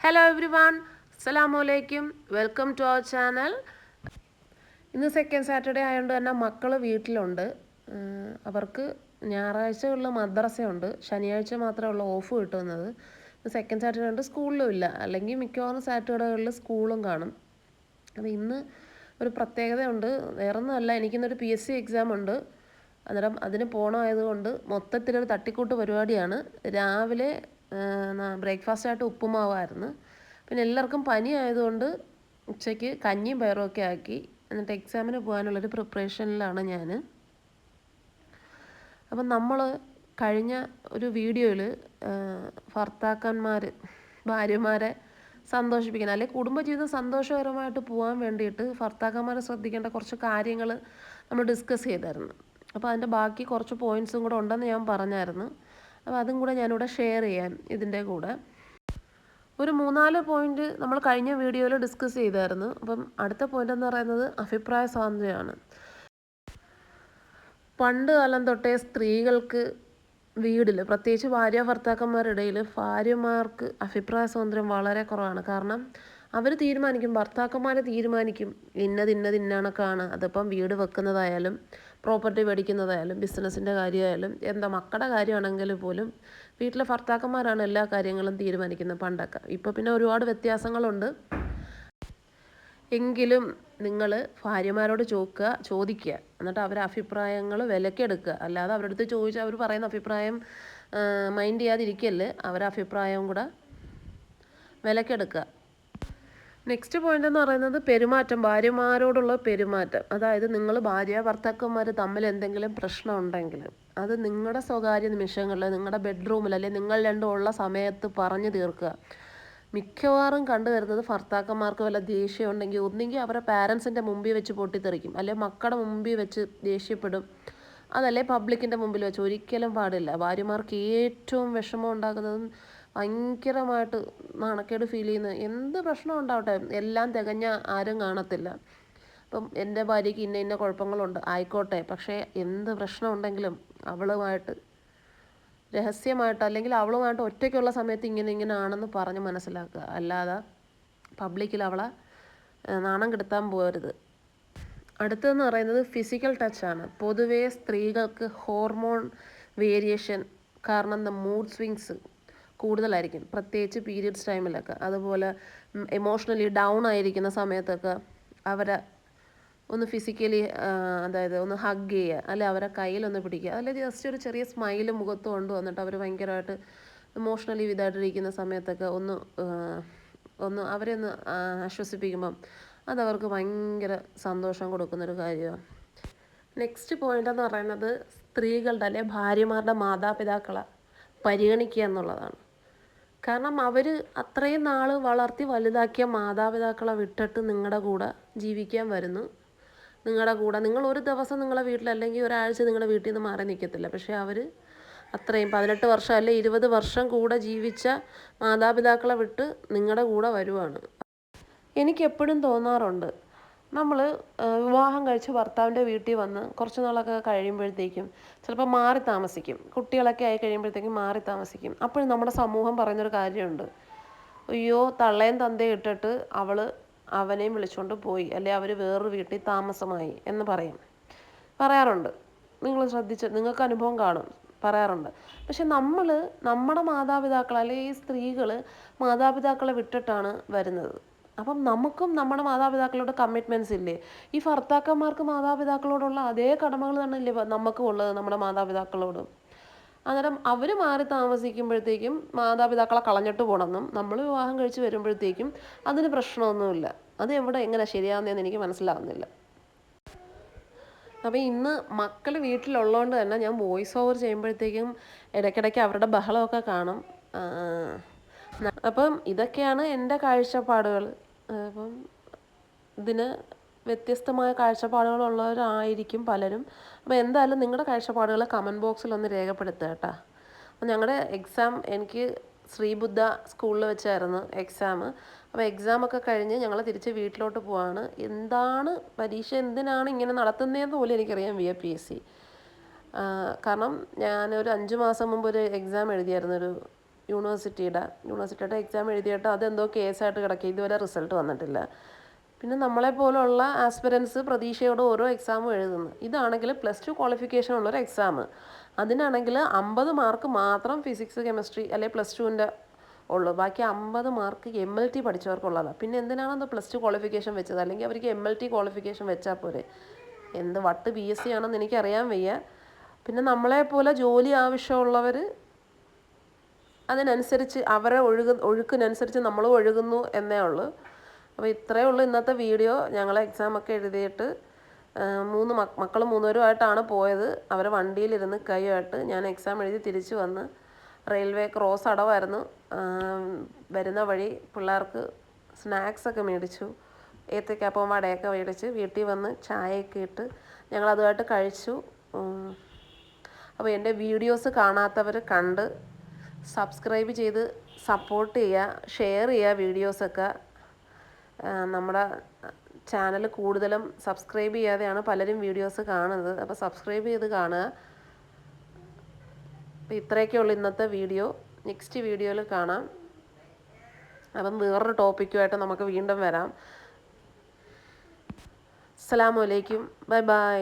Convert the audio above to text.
Hello everyone, Assalamu alaikum, welcome to our channel. ഇന്ന് second Saturday ആയതുകൊണ്ട് തന്നെ മക്കൾ വീട്ടിലുണ്ട്. അവർക്ക് ഞായറാഴ്ചകളിൽ മദ്രസയുണ്ട്, ശനിയാഴ്ച മാത്രമേ ഉള്ളൂ ഓഫ് കിട്ടുന്നത്. സെക്കൻഡ് സാറ്റർഡേ ഉണ്ട്, സ്കൂളിലും ഇല്ല. അല്ലെങ്കിൽ മിക്കവാറും സാറ്റർഡേകളിൽ സ്കൂളും കാണും. അപ്പോൾ ഇന്ന് ഒരു പ്രത്യേകതയുണ്ട്. വേറൊന്നുമല്ല, എനിക്കിന്നൊരു PSC എക്സാം ഉണ്ട്. അന്നേരം അതിന് പോകണമായതുകൊണ്ട് മൊത്തത്തിലൊരു തട്ടിക്കൂട്ട് പരിപാടിയാണ്. രാവിലെ ബ്രേക്ക്ഫാസ്റ്റായിട്ട് ഉപ്പുമാവായിരുന്നു. പിന്നെ എല്ലാവർക്കും പനി ആയതുകൊണ്ട് ഉച്ചയ്ക്ക് കഞ്ഞിയും പയറും ഒക്കെ ആക്കി. എന്നിട്ട് എക്സാമിന് പോകാനുള്ളൊരു പ്രിപ്പറേഷനിലാണ് ഞാൻ. അപ്പം നമ്മൾ കഴിഞ്ഞ ഒരു വീഡിയോയിൽ ഭർത്താക്കന്മാർ ഭാര്യമാരെ സന്തോഷിപ്പിക്കണം, അല്ലെങ്കിൽ കുടുംബജീവിതം സന്തോഷകരമായിട്ട് പോകാൻ വേണ്ടിയിട്ട് ഭർത്താക്കന്മാരെ ശ്രദ്ധിക്കേണ്ട കുറച്ച് കാര്യങ്ങൾ നമ്മൾ ഡിസ്കസ് ചെയ്തായിരുന്നു. അപ്പോൾ അതിൻ്റെ ബാക്കി കുറച്ച് പോയിൻറ്റ്സും കൂടെ ഉണ്ടെന്ന് ഞാൻ പറഞ്ഞായിരുന്നു. അപ്പോൾ അതും കൂടെ ഞാനിവിടെ ഷെയർ ചെയ്യാം. ഇതിൻ്റെ കൂടെ ഒരു 3-4 പോയിൻറ്റ് നമ്മൾ കഴിഞ്ഞ വീഡിയോയിൽ ഡിസ്കസ് ചെയ്തായിരുന്നു. അപ്പം അടുത്ത പോയിൻ്റ് എന്ന് പറയുന്നത് അഭിപ്രായ സ്വാതന്ത്ര്യമാണ്. പണ്ട് കാലം തൊട്ടേ സ്ത്രീകൾക്ക് വീട്ടിൽ, പ്രത്യേകിച്ച് ഭാര്യ ഭർത്താക്കന്മാരുടെ ഇടയിൽ, ഭാര്യമാർക്ക് അഭിപ്രായ സ്വാതന്ത്ര്യം വളരെ കുറവാണ്. കാരണം അവർ തീരുമാനിക്കും, ഭർത്താക്കന്മാർ തീരുമാനിക്കും ഇന്നണക്കാണ്. അതിപ്പം വീട് വെക്കുന്നതായാലും പ്രോപ്പർട്ടി മേടിക്കുന്നതായാലും ബിസിനസ്സിൻ്റെ കാര്യമായാലും എന്താ മക്കളുടെ കാര്യമാണെങ്കിൽ പോലും വീട്ടിലെ ഭർത്താക്കന്മാരാണ് എല്ലാ കാര്യങ്ങളും തീരുമാനിക്കുന്നത് പണ്ടൊക്കെ. ഇപ്പോൾ പിന്നെ ഒരുപാട് വ്യത്യാസങ്ങളുണ്ട്. എങ്കിലും നിങ്ങൾ ഭാര്യമാരോട് ചോദിക്കുക, എന്നിട്ട് അവരുടെ അഭിപ്രായങ്ങൾ വിലക്കെടുക്കുക. അല്ലാതെ അവരുടെ അടുത്ത് ചോദിച്ചാൽ അവർ പറയുന്ന അഭിപ്രായം മൈൻഡ് ചെയ്യാതിരിക്കല്ലേ, അവരുടെ അഭിപ്രായവും കൂടെ വിലക്കെടുക്കുക. നെക്സ്റ്റ് പോയിൻ്റ് എന്ന് പറയുന്നത് പെരുമാറ്റം, ഭാര്യമാരോടുള്ള പെരുമാറ്റം. അതായത് നിങ്ങൾ ഭാര്യ ഭർത്താക്കന്മാർ തമ്മിൽ എന്തെങ്കിലും പ്രശ്നം ഉണ്ടെങ്കിൽ അത് നിങ്ങളുടെ സ്വകാര്യ നിമിഷങ്ങളിൽ, നിങ്ങളുടെ ബെഡ്റൂമിൽ, അല്ലെങ്കിൽ നിങ്ങൾ രണ്ടും ഉള്ള സമയത്ത് പറഞ്ഞു തീർക്കുക. മിക്കവാറും കണ്ടുവരുന്നത് ഭർത്താക്കന്മാർക്ക് വല്ല ദേഷ്യം ഉണ്ടെങ്കിൽ ഒന്നെങ്കിൽ അവരുടെ പാരൻസിൻ്റെ മുമ്പിൽ വെച്ച് പൊട്ടിത്തെറിക്കും, അല്ലെങ്കിൽ മക്കളുടെ മുമ്പിൽ വെച്ച് ദേഷ്യപ്പെടും. അതല്ലേ പബ്ലിക്കിൻ്റെ മുമ്പിൽ വെച്ച്. ഒരിക്കലും പാടില്ല. ഭാര്യമാർക്ക് ഏറ്റവും വിഷമം ഉണ്ടാകുന്നതും ഭയങ്കരമായിട്ട് നാണക്കേട് ഫീൽ ചെയ്യുന്ന എന്ത് പ്രശ്നം ഉണ്ടാവട്ടെ, എല്ലാം തികഞ്ഞ ആരും കാണത്തില്ല. ഇപ്പം എൻ്റെ ഭാര്യയ്ക്ക് ഇന്ന കുഴപ്പങ്ങളുണ്ട് ആയിക്കോട്ടെ, പക്ഷേ എന്ത് പ്രശ്നം ഉണ്ടെങ്കിലും അവളുമായിട്ട് രഹസ്യമായിട്ട്, അല്ലെങ്കിൽ അവളുമായിട്ട് ഒറ്റയ്ക്കുള്ള സമയത്ത് ഇങ്ങനെ ആണെന്ന് പറഞ്ഞ് മനസ്സിലാക്കുക. അല്ലാതെ പബ്ലിക്കിൽ അവളെ നാണം കെടുത്താൻ പോകരുത്. അടുത്തതെന്ന് പറയുന്നത് ഫിസിക്കൽ ടച്ചാണ്. പൊതുവേ സ്ത്രീകൾക്ക് ഹോർമോൺ വേരിയേഷൻ കാരണം മൂഡ് സ്വിങ്സ് കൂടുതലായിരിക്കും, പ്രത്യേകിച്ച് പീരിയഡ്സ് ടൈമിലൊക്കെ. അതുപോലെ എമോഷണലി ഡൗൺ ആയിരിക്കുന്ന സമയത്തൊക്കെ അവരെ ഒന്ന് ഫിസിക്കലി, അതായത് ഒന്ന് ഹഗ് ചെയ്യുക, അല്ലെങ്കിൽ അവരെ കയ്യിലൊന്ന് പിടിക്കുക, അല്ലെങ്കിൽ ജസ്റ്റ് ഒരു ചെറിയ സ്മൈൽ മുഖത്ത് കൊണ്ടുവന്നിട്ട് അവർ ഭയങ്കരമായിട്ട് ഇമോഷണലി ഇതായിട്ടിരിക്കുന്ന സമയത്തൊക്കെ ഒന്ന് അവരെ ഒന്ന് ആശ്വസിപ്പിക്കുമ്പം അതവർക്ക് ഭയങ്കര സന്തോഷം കൊടുക്കുന്നൊരു കാര്യമാണ്. നെക്സ്റ്റ് പോയിൻ്റ് എന്ന് പറയുന്നത് സ്ത്രീകളുടെ അല്ലെങ്കിൽ ഭാര്യമാരുടെ മാതാപിതാക്കളെ പരിഗണിക്കുക എന്നുള്ളതാണ്. കാരണം അവർ അത്രയും നാൾ വളർത്തി വലുതാക്കിയ മാതാപിതാക്കളെ വിട്ടിട്ട് നിങ്ങളുടെ കൂടെ ജീവിക്കാൻ വരുന്നു. നിങ്ങളുടെ കൂടെ നിങ്ങൾ ഒരു ദിവസം നിങ്ങളുടെ വീട്ടിൽ, അല്ലെങ്കിൽ ഒരാഴ്ച നിങ്ങളുടെ വീട്ടിൽ നിന്ന് മാറി നിൽക്കത്തില്ല. പക്ഷേ അവർ അത്രയും 18 വർഷം അല്ലെങ്കിൽ 20 വർഷം കൂടെ ജീവിച്ച മാതാപിതാക്കളെ വിട്ട് നിങ്ങളുടെ കൂടെ വരുവാണ്. എനിക്കെപ്പോഴും തോന്നാറുണ്ട്, നമ്മൾ വിവാഹം കഴിച്ച് ഭർത്താവിൻ്റെ വീട്ടിൽ വന്ന് കുറച്ച് നാളൊക്കെ കഴിയുമ്പോഴത്തേക്കും ചിലപ്പോൾ മാറി താമസിക്കും. കുട്ടികളൊക്കെ ആയി കഴിയുമ്പോഴത്തേക്കും മാറി താമസിക്കും. അപ്പോഴും നമ്മുടെ സമൂഹം പറയുന്നൊരു കാര്യമുണ്ട്, അയ്യോ തള്ളയും തന്തയും ഇട്ടിട്ട് അവനെയും വിളിച്ചുകൊണ്ട് പോയി, അല്ലെ അവർ വേറൊരു വീട്ടിൽ താമസമായി എന്ന് പറയാറുണ്ട്. നിങ്ങൾ നിങ്ങൾക്ക് അനുഭവം കാണും, പറയാറുണ്ട്. പക്ഷെ നമ്മുടെ മാതാപിതാക്കൾ, അല്ലെങ്കിൽ ഈ സ്ത്രീകൾ മാതാപിതാക്കളെ വിട്ടിട്ടാണ് വരുന്നത്. അപ്പം നമുക്കും നമ്മുടെ മാതാപിതാക്കളോട് കമ്മിറ്റ്മെൻറ്റ്സ് ഇല്ലേ? ഈ ഭർത്താക്കന്മാർക്ക് മാതാപിതാക്കളോടുള്ള അതേ കടമകൾ തന്നെ ഇല്ലേ നമുക്കും ഉള്ളത് നമ്മുടെ മാതാപിതാക്കളോടും? അന്നേരം അവർ മാറി താമസിക്കുമ്പോഴത്തേക്കും മാതാപിതാക്കളെ കളഞ്ഞിട്ട് പോകണമെന്നും, നമ്മൾ വിവാഹം കഴിച്ച് വരുമ്പോഴത്തേക്കും അതിന് പ്രശ്നമൊന്നുമില്ല. അത് എങ്ങനെ ശരിയാവുന്നതെന്ന് എനിക്ക് മനസ്സിലാവുന്നില്ല. അപ്പോൾ ഇന്ന് മക്കൾ വീട്ടിലുള്ളതുകൊണ്ട് തന്നെ ഞാൻ വോയിസ് ഓവർ ചെയ്യുമ്പോഴത്തേക്കും ഇടയ്ക്കിടയ്ക്ക് അവരുടെ ബഹളമൊക്കെ കാണും. അപ്പം ഇതൊക്കെയാണ് എൻ്റെ കാഴ്ചപ്പാടുകൾ. അപ്പം ഇതിന് വ്യത്യസ്തമായ കാഴ്ചപ്പാടുകളുള്ളവരായിരിക്കും പലരും. അപ്പോൾ എന്തായാലും നിങ്ങളുടെ കാഴ്ചപ്പാടുകൾ കമൻറ്റ് ബോക്സിൽ ഒന്ന് രേഖപ്പെടുത്തുക കേട്ടോ. അപ്പോൾ ഞങ്ങളുടെ എക്സാം, എനിക്ക് ശ്രീബുദ്ധ സ്കൂളിൽ വെച്ചായിരുന്നു എക്സാം. അപ്പോൾ എക്സാമൊക്കെ കഴിഞ്ഞ് ഞങ്ങൾ തിരിച്ച് വീട്ടിലോട്ട് പോവാണ്. പരീക്ഷ എന്തിനാണ് ഇങ്ങനെ നടത്തുന്നതെന്ന് പോലും എനിക്കറിയാം, VAPSC. കാരണം ഞാനൊരു 5 മാസം മുമ്പ് ഒരു എക്സാം എഴുതിയായിരുന്നു, ഒരു യൂണിവേഴ്സിറ്റിയുടെ എക്സാം എഴുതിയിട്ട് അതെന്തോ കേസായിട്ട് കിടക്കുക, ഇതുവരെ റിസൾട്ട് വന്നിട്ടില്ല. പിന്നെ നമ്മളെപ്പോലുള്ള ആസ്പിരൻസ് പ്രതീക്ഷയോടെ ഓരോ എക്സാമും എഴുതുന്നു. ഇതാണെങ്കിൽ +2 ക്വാളിഫിക്കേഷൻ ഉള്ളൊരു എക്സാം. അതിനാണെങ്കിൽ 50 മാർക്ക് മാത്രം ഫിസിക്സ് കെമിസ്ട്രി അല്ലെങ്കിൽ +2ൻ്റെ ഉള്ളൂ. ബാക്കി 50 മാർക്ക് MLT പഠിച്ചവർക്കുള്ളതാണ്. പിന്നെ എന്തിനാണെന്ന് +2 ക്വാളിഫിക്കേഷൻ വെച്ചത്? അല്ലെങ്കിൽ അവർക്ക് MLT ക്വാളിഫിക്കേഷൻ വെച്ചാൽ പോരെ. എന്ത് വട്ട് BSc ആണെന്ന് എനിക്കറിയാൻ വയ്യ. പിന്നെ നമ്മളെപ്പോലെ ജോലി ആവശ്യമുള്ളവർ അതിനനുസരിച്ച് അവരെ ഒഴുക്കിനനുസരിച്ച് നമ്മളും ഒഴുകുന്നു എന്നേ ഉള്ളൂ. അപ്പോൾ ഇത്രയേ ഉള്ളൂ ഇന്നത്തെ വീഡിയോ. ഞങ്ങൾ എക്സാമൊക്കെ എഴുതിയിട്ട് മക്കൾ 3 പേരുമായിട്ടാണ് പോയത്. അവർ വണ്ടിയിലിരുന്ന് കൈയായിട്ട് ഞാൻ എക്സാം എഴുതി തിരിച്ചു വന്ന് റെയിൽവേ ക്രോസ് അടവായിരുന്നു. വരുന്ന വഴി പിള്ളേർക്ക് സ്നാക്സൊക്കെ മേടിച്ചു, ഏത്തയ്ക്കാപ്പവും വടയൊക്കെ മേടിച്ച് വീട്ടിൽ വന്ന് ചായയൊക്കെ ഇട്ട് ഞങ്ങളതുമായിട്ട് കഴിച്ചു. അപ്പോൾ എൻ്റെ വീഡിയോസ് കാണാത്തവർ കണ്ട് സബ്സ്ക്രൈബ് ചെയ്ത് സപ്പോർട്ട് ചെയ്യുക, ഷെയർ ചെയ്യുക വീഡിയോസൊക്കെ. നമ്മുടെ ചാനൽ കൂടുതലും സബ്സ്ക്രൈബ് ചെയ്യാതെയാണ് പലരും വീഡിയോസ് കാണുന്നത്. അപ്പോൾ സബ്സ്ക്രൈബ് ചെയ്ത് കാണുക. അപ്പോൾ ഇത്രയൊക്കെയുള്ളൂ ഇന്നത്തെ വീഡിയോ. നെക്സ്റ്റ് വീഡിയോയിൽ കാണാം. അപ്പം വേറൊരു ടോപ്പിക്കുമായിട്ട് നമുക്ക് വീണ്ടും വരാം. അസ്സലാമു അലൈക്കും. Bye bye.